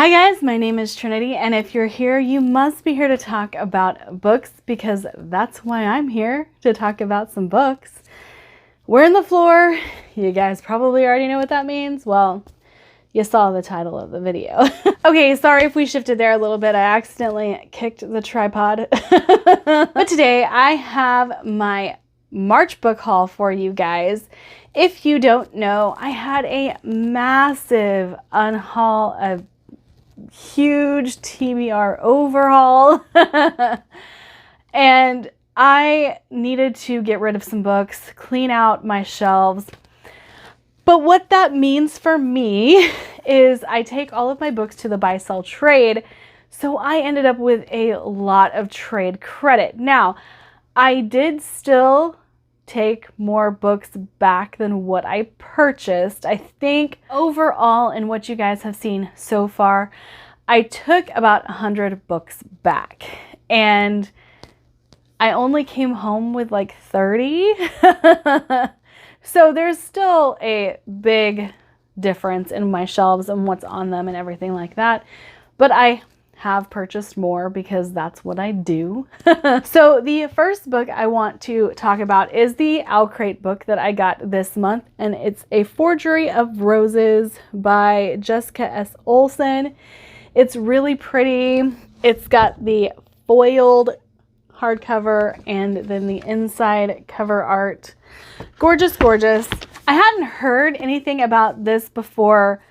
Hi guys, my name is Trinity, and if you're here, you must be here to talk about books because that's why I'm here, to talk about some books. We're in the floor. You guys probably already know what that means. Well, you saw the title of the video. Okay, sorry if we shifted there a little bit. I accidentally kicked the tripod. But today I have my March book haul for you guys. If you don't know, I had a massive unhaul, a huge TBR overhaul. And I needed to get rid of some books, clean out my shelves. But what that means for me is I take all of my books to the buy sell trade. So I ended up with a lot of trade credit. Now, I did still take more books back than what I purchased. I think overall, in what you guys have seen so far, I took about 100 books back, and I only came home with like 30. So there's still a big difference in my shelves and what's on them and everything like that. But I have purchased more because that's what I do. So the first book I want to talk about is the Owlcrate book that I got this month, and it's A Forgery of Roses by Jessica S. Olsen. It's really pretty. It's got the foiled hardcover and then the inside cover art. Gorgeous, gorgeous. I hadn't heard anything about this before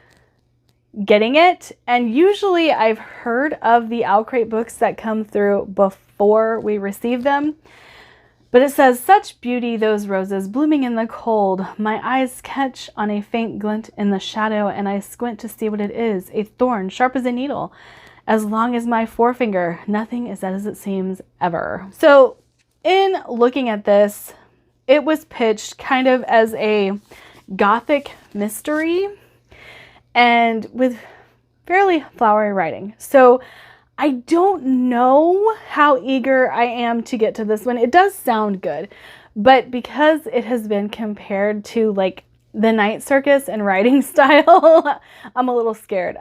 getting it, and usually I've heard of the Owlcrate books that come through before we receive them. But it says, "Such beauty those roses blooming in the cold. My eyes catch on a faint glint in the shadow, and I squint to see what it is. A thorn sharp as a needle, as long as my forefinger. Nothing is as it seems ever." So in looking at this, it was pitched kind of as a gothic mystery and with fairly flowery writing. So I don't know how eager I am to get to this one. It does sound good, but because it has been compared to like the Night Circus and writing style, I'm a little scared.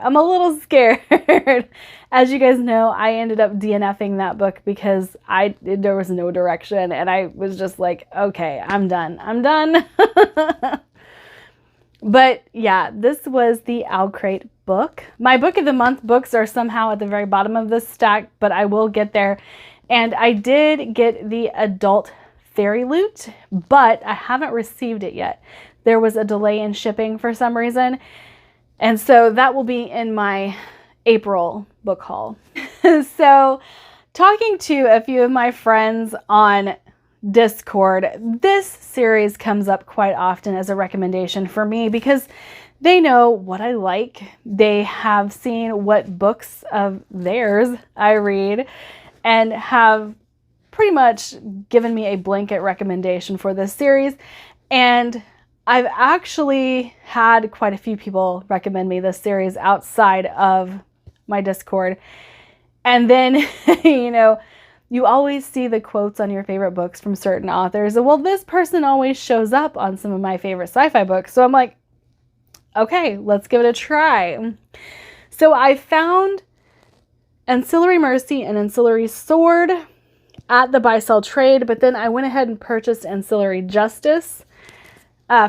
As you guys know, I ended up DNFing that book because there was no direction, and I was just like, okay, I'm done. But yeah, this was the Owlcrate book. My book of the month books are somehow at the very bottom of this stack, but I will get there. And I did get the adult Fairy Loot, but I haven't received it yet. There was a delay in shipping for some reason. And so that will be in my April book haul. So talking to a few of my friends on Discord, this series comes up quite often as a recommendation for me because they know what I like. They have seen what books of theirs I read and have pretty much given me a blanket recommendation for this series. And I've actually had quite a few people recommend me this series outside of my Discord. And then, you always see the quotes on your favorite books from certain authors. And well, this person always shows up on some of my favorite sci-fi books. So I'm like, okay, let's give it a try. So I found Ancillary Mercy and Ancillary Sword at the buy sell trade, but then I went ahead and purchased Ancillary Justice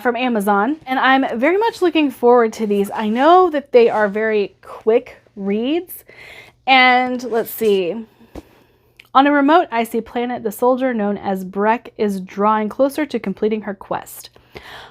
from Amazon. And I'm very much looking forward to these. I know that they are very quick reads. And let's see. On a remote, icy planet, the soldier known as Breck is drawing closer to completing her quest.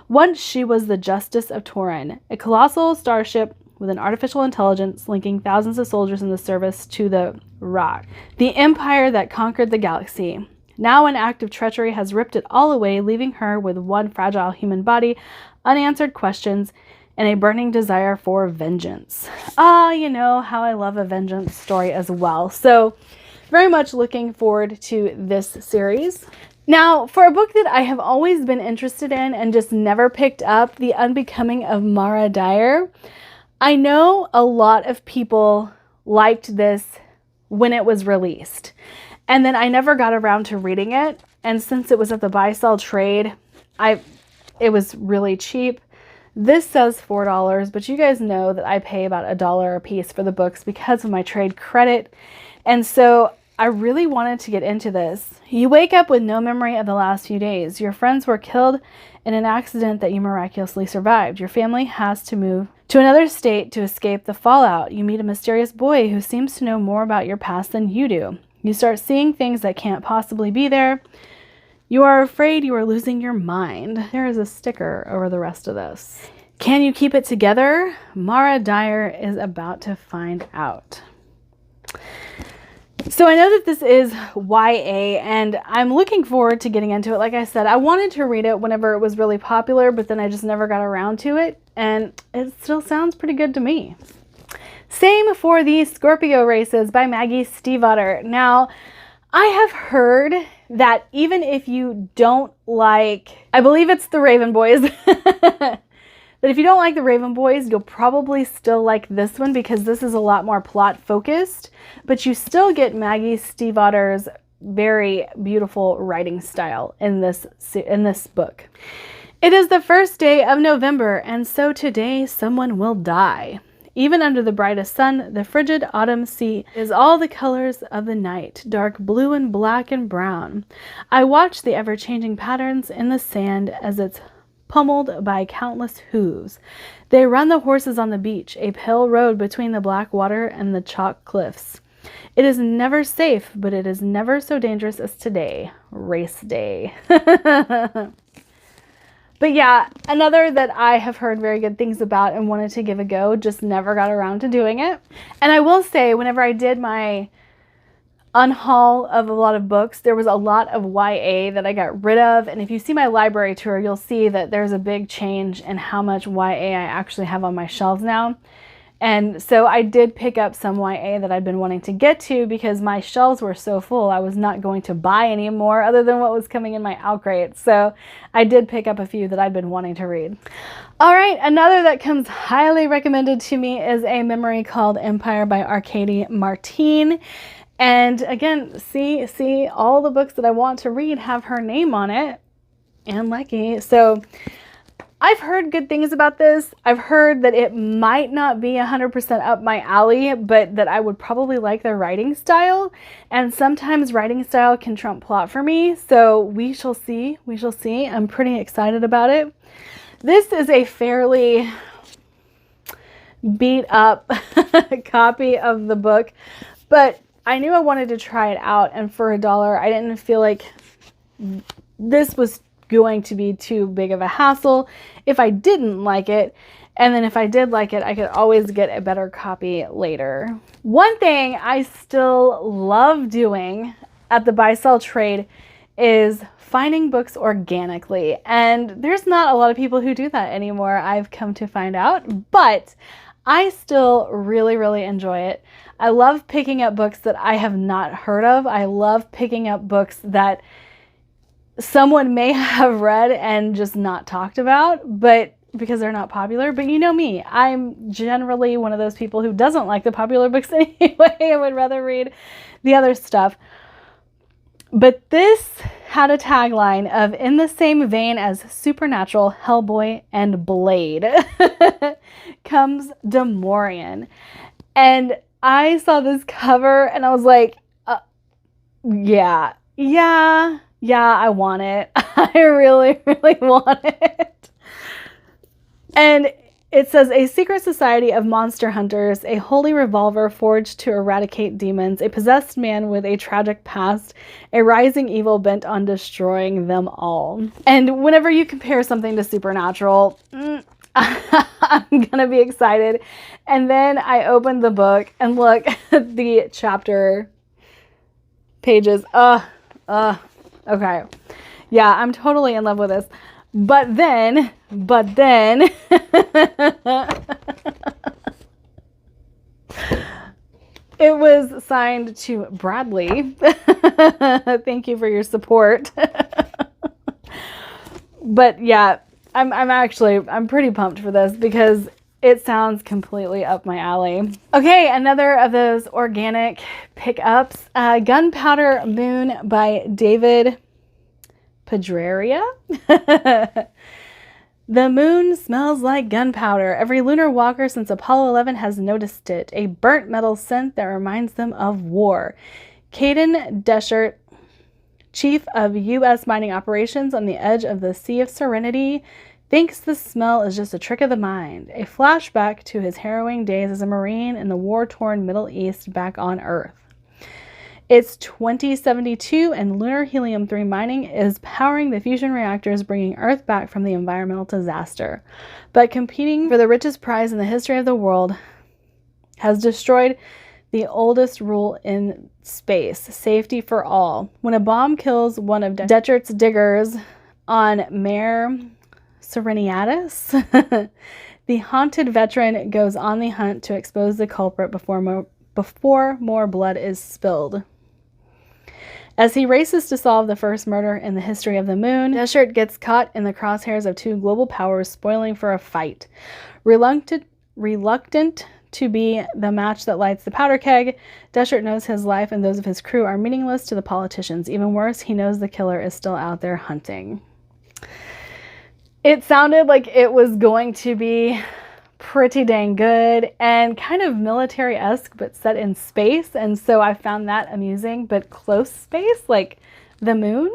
Once she was the Justice of Torin, a colossal starship with an artificial intelligence linking thousands of soldiers in the service to the Rock, the empire that conquered the galaxy. Now an act of treachery has ripped it all away, leaving her with one fragile human body, unanswered questions, and a burning desire for vengeance. You know how I love a vengeance story as well. So very much looking forward to this series. Now, for a book that I have always been interested in and just never picked up, The Unbecoming of Mara Dyer. I know a lot of people liked this when it was released, and then I never got around to reading it. And since it was at the buy sell trade, it was really cheap. This says $4, but you guys know that I pay about $1 a piece for the books because of my trade credit. And so I really wanted to get into this. You wake up with no memory of the last few days. Your friends were killed in an accident that you miraculously survived. Your family has to move to another state to escape the fallout. You meet a mysterious boy who seems to know more about your past than you do. You start seeing things that can't possibly be there. You are afraid you are losing your mind. There is a sticker over the rest of this. Can you keep it together? Mara Dyer is about to find out. So I know that this is YA, and I'm looking forward to getting into it. Like I said, I wanted to read it whenever it was really popular, but then I just never got around to it, and it still sounds pretty good to me. Same for the Scorpio Races by Maggie Stiefvater. Now, I have heard that even if you don't like, I believe it's the Raven Boys, that if you don't like the Raven Boys, you'll probably still like this one because this is a lot more plot focused, but you still get Maggie Stiefvater's very beautiful writing style in this book. It is the first day of November, and so today someone will die. Even under the brightest sun, the frigid autumn sea is all the colors of the night, dark blue and black and brown. I watch the ever-changing patterns in the sand as it's pummeled by countless hooves. They run the horses on the beach, a pale road between the black water and the chalk cliffs. It is never safe, but it is never so dangerous as today, race day. But yeah, another that I have heard very good things about and wanted to give a go, just never got around to doing it. And I will say, whenever I did my unhaul of a lot of books, there was a lot of YA that I got rid of. And if you see my library tour, you'll see that there's a big change in how much YA I actually have on my shelves now. And so I did pick up some YA that I'd been wanting to get to because my shelves were so full, I was not going to buy any more other than what was coming in my Owlcrate. So I did pick up a few that I'd been wanting to read. All right, another that comes highly recommended to me is a memory called Empire by Arkady Martine. And again, see all the books that I want to read have her name on it, and Lecky. So I've heard good things about this. I've heard that it might not be 100% up my alley, but that I would probably like their writing style. And sometimes writing style can trump plot for me. So we shall see. We shall see. I'm pretty excited about it. This is a fairly beat up copy of the book, but I knew I wanted to try it out. And for $1, I didn't feel like this was going to be too big of a hassle if I didn't like it. And then if I did like it, I could always get a better copy later. One thing I still love doing at the buy-sell trade is finding books organically. And there's not a lot of people who do that anymore, I've come to find out, but I still really, really enjoy it. I love picking up books that I have not heard of. I love picking up books that someone may have read and just not talked about, but because they're not popular. But you know me, I'm generally one of those people who doesn't like the popular books anyway. I would rather read the other stuff. But this had a tagline of "in the same vein as Supernatural, Hellboy, and Blade" comes Demorian. And I saw this cover and I was like, yeah, I want it. I really, really want it. And it says, a secret society of monster hunters, a holy revolver forged to eradicate demons, a possessed man with a tragic past, a rising evil bent on destroying them all. And whenever you compare something to Supernatural, I'm gonna be excited. And then I opened the book and look at the chapter pages. Okay. Yeah, I'm totally in love with this. But then it was signed to Bradley. Thank you for your support. But yeah, I'm pretty pumped for this because it sounds completely up my alley. Okay, another of those organic pickups, Gunpowder Moon by David Pedreira. The moon smells like gunpowder. Every lunar walker since Apollo 11 has noticed it. A burnt metal scent that reminds them of war. Caden Deschert, chief of U.S. mining operations on the edge of the Sea of Serenity, thinks the smell is just a trick of the mind. A flashback to his harrowing days as a Marine in the war-torn Middle East back on Earth. It's 2072 and lunar helium-3 mining is powering the fusion reactors, bringing Earth back from the environmental disaster. But competing for the richest prize in the history of the world has destroyed the oldest rule in space, safety for all. When a bomb kills one of Dechert's diggers on Mare Serenitatis, the haunted veteran goes on the hunt to expose the culprit before more blood is spilled. As he races to solve the first murder in the history of the moon, Deschert gets caught in the crosshairs of two global powers spoiling for a fight. Reluctant to be the match that lights the powder keg, Deschert knows his life and those of his crew are meaningless to the politicians. Even worse, he knows the killer is still out there hunting. It sounded like it was going to be pretty dang good and kind of military-esque, but set in space. And so I found that amusing, but close space, like the moon.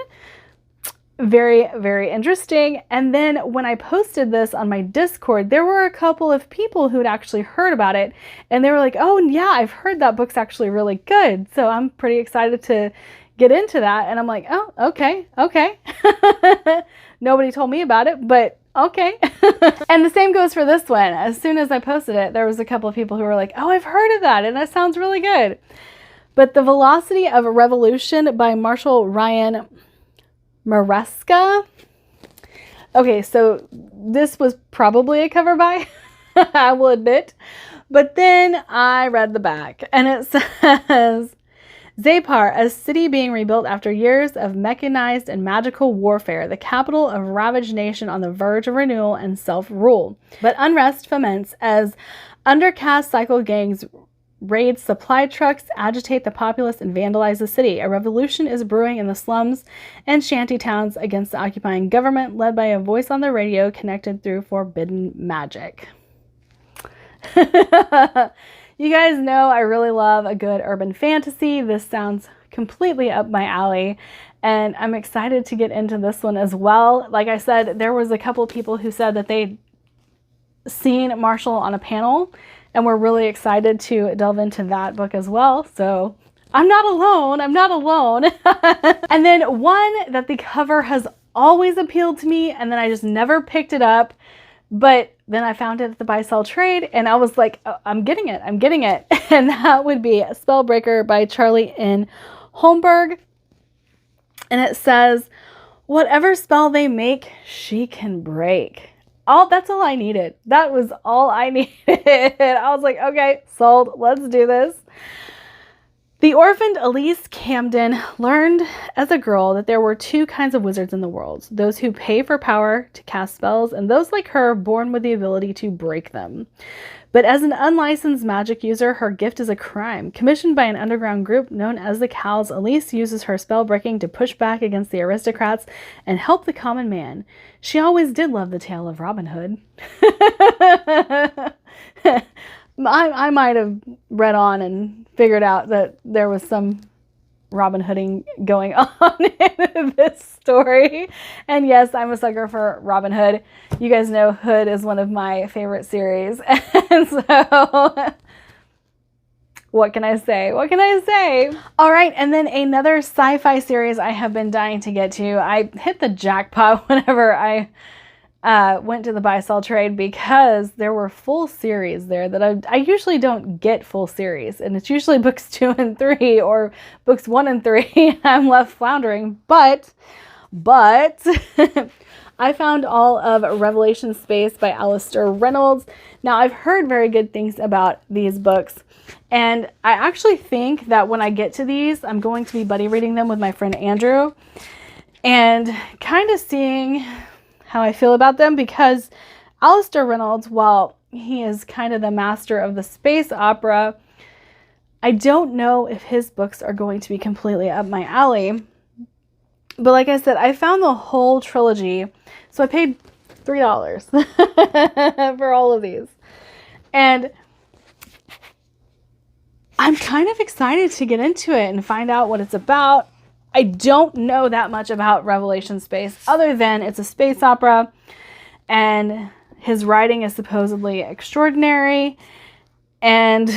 Very, very interesting. And then when I posted this on my Discord, there were a couple of people who'd actually heard about it. And they were like, oh yeah, I've heard that book's actually really good. So I'm pretty excited to get into that. And I'm like, oh, okay. Nobody told me about it, but okay. And the same goes for this one. As soon as I posted it, there was a couple of people who were like, oh, I've heard of that and that sounds really good. But The Velocity of Revolution by Marshall Ryan Maresca. Okay, so this was probably a cover by, I will admit. But then I read the back and it says, Zapar, a city being rebuilt after years of mechanized and magical warfare, the capital of ravaged nation on the verge of renewal and self-rule. But unrest foments as undercast cycle gangs raid supply trucks, agitate the populace, and vandalize the city. A revolution is brewing in the slums and shanty towns against the occupying government, led by a voice on the radio connected through forbidden magic. You guys know I really love a good urban fantasy. This sounds completely up my alley, and I'm excited to get into this one as well. Like I said, there was a couple people who said that they'd seen Marshall on a panel, and we're really excited to delve into that book as well. So I'm not alone. And then one that the cover has always appealed to me, and then I just never picked it up. But then I found it at the buy sell trade and I was like, oh, I'm getting it. And that would be Spellbreaker by Charlie N. Holmberg. And it says, whatever spell they make, she can break. That's all I needed. That was all I needed. I was like, okay, sold. Let's do this. The orphaned Elise Camden learned as a girl that there were two kinds of wizards in the world. Those who pay for power to cast spells, and those like her born with the ability to break them. But as an unlicensed magic user, her gift is a crime. Commissioned by an underground group known as the Cowls, Elise uses her spell breaking to push back against the aristocrats and help the common man. She always did love the tale of Robin Hood. I might have read on and figured out that there was some Robin Hooding going on in this story. And yes, I'm a sucker for Robin Hood. You guys know Hood is one of my favorite series. And so, what can I say? All right, and then another sci-fi series I have been dying to get to. I hit the jackpot whenever I went to the buy sell trade because there were full series there that I usually don't get full series, and it's usually books 2 and 3 or books 1 and 3 and I'm left floundering, but I found all of Revelation Space by Alistair Reynolds. Now I've heard very good things about these books, and I actually think that when I get to these, I'm going to be buddy reading them with my friend Andrew and kind of seeing how I feel about them, because Alistair Reynolds, while he is kind of the master of the space opera, I don't know if his books are going to be completely up my alley. But like I said, I found the whole trilogy. So I paid $3 for all of these. And I'm kind of excited to get into it and find out what it's about. I don't know that much about Revelation Space other than it's a space opera and his writing is supposedly extraordinary, and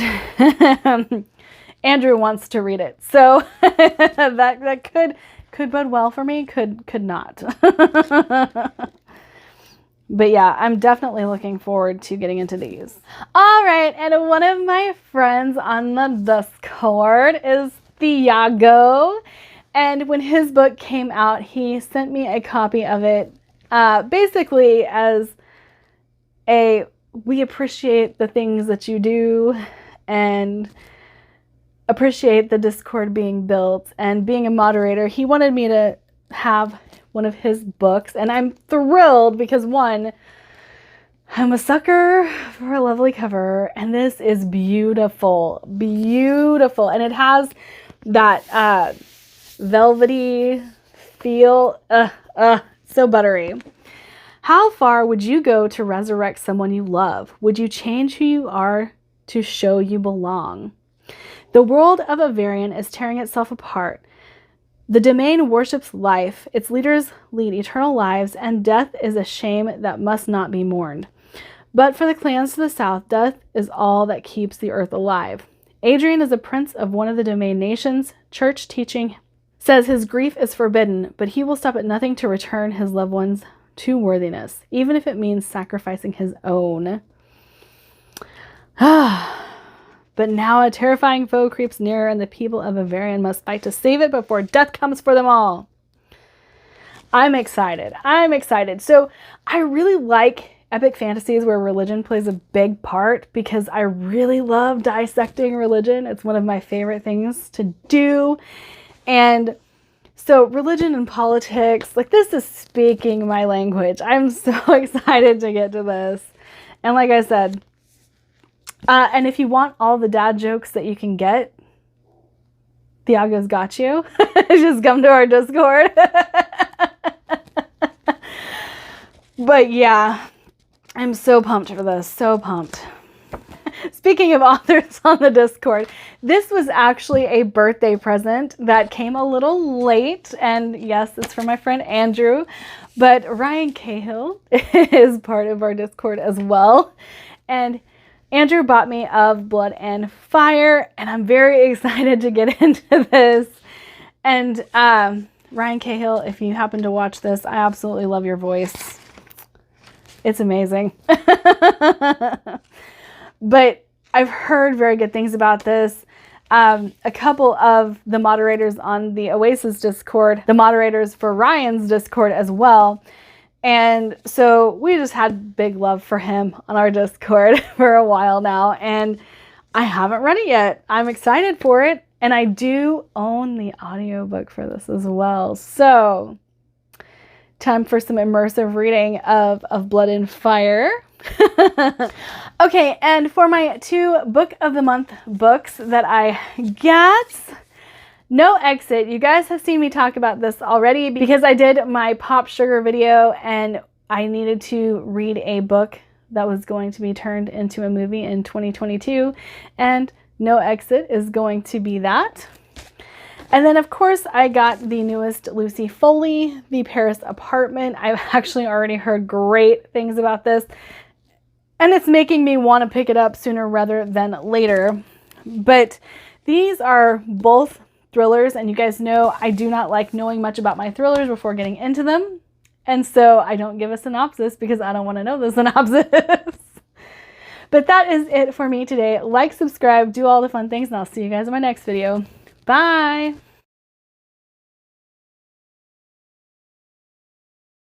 Andrew wants to read it. So that could bode well for me, could not. But yeah, I'm definitely looking forward to getting into these. All right, and one of my friends on the Discord is Thiago. And when his book came out, he sent me a copy of it, basically as we appreciate the things that you do and appreciate the Discord being built and being a moderator. He wanted me to have one of his books, and I'm thrilled because one, I'm a sucker for a lovely cover, and this is beautiful, beautiful, and it has that velvety feel, so buttery. How far would you go to resurrect someone you love? Would you change who you are to show you belong? The world of Avarian is tearing itself apart. The domain worships life, its leaders lead eternal lives, and death is a shame that must not be mourned. But for the clans to the south, death is all that keeps the earth alive. Adrian is a prince of one of the domain nations. Church teaching says his grief is forbidden, but he will stop at nothing to return his loved ones to worthiness, even if it means sacrificing his own. But now a terrifying foe creeps nearer, and the people of Avarian must fight to save it before death comes for them all. I'm excited. I'm excited. So I really like epic fantasies where religion plays a big part because I really love dissecting religion. It's one of my favorite things to do. And so religion and politics, like, this is speaking my language. I'm so excited to get to this. And like I said, and if you want all the dad jokes that you can get, Thiago's got you. Just come to our Discord. But yeah, I'm so pumped for this. So pumped. Speaking of authors on the Discord, this was actually a birthday present that came a little late. And yes, it's from my friend Andrew. But Ryan Cahill is part of our Discord as well. And Andrew bought me Of Blood and Fire, and I'm very excited to get into this. And Ryan Cahill, if you happen to watch this, I absolutely love your voice. It's amazing. But I've heard very good things about this. A couple of the moderators on the Oasis Discord, the moderators for Ryan's Discord as well. And so we just had big love for him on our Discord for a while now, and I haven't read it yet. I'm excited for it, and I do own the audiobook for this as well. So time for some immersive reading of Blood and Fire. Okay, and for my 2 Book of the Month books that I got, No Exit. You guys have seen me talk about this already because I did my Pop Sugar video and I needed to read a book that was going to be turned into a movie in 2022, and No Exit is going to be that. And then of course I got the newest Lucy Foley, The Paris Apartment. I've actually already heard great things about this, and it's making me want to pick it up sooner rather than later. But these are both thrillers, and you guys know I do not like knowing much about my thrillers before getting into them, and so I don't give a synopsis because I don't want to know the synopsis. But that is it for me today. Like, subscribe, do all the fun things, and I'll see you guys in my next video. Bye!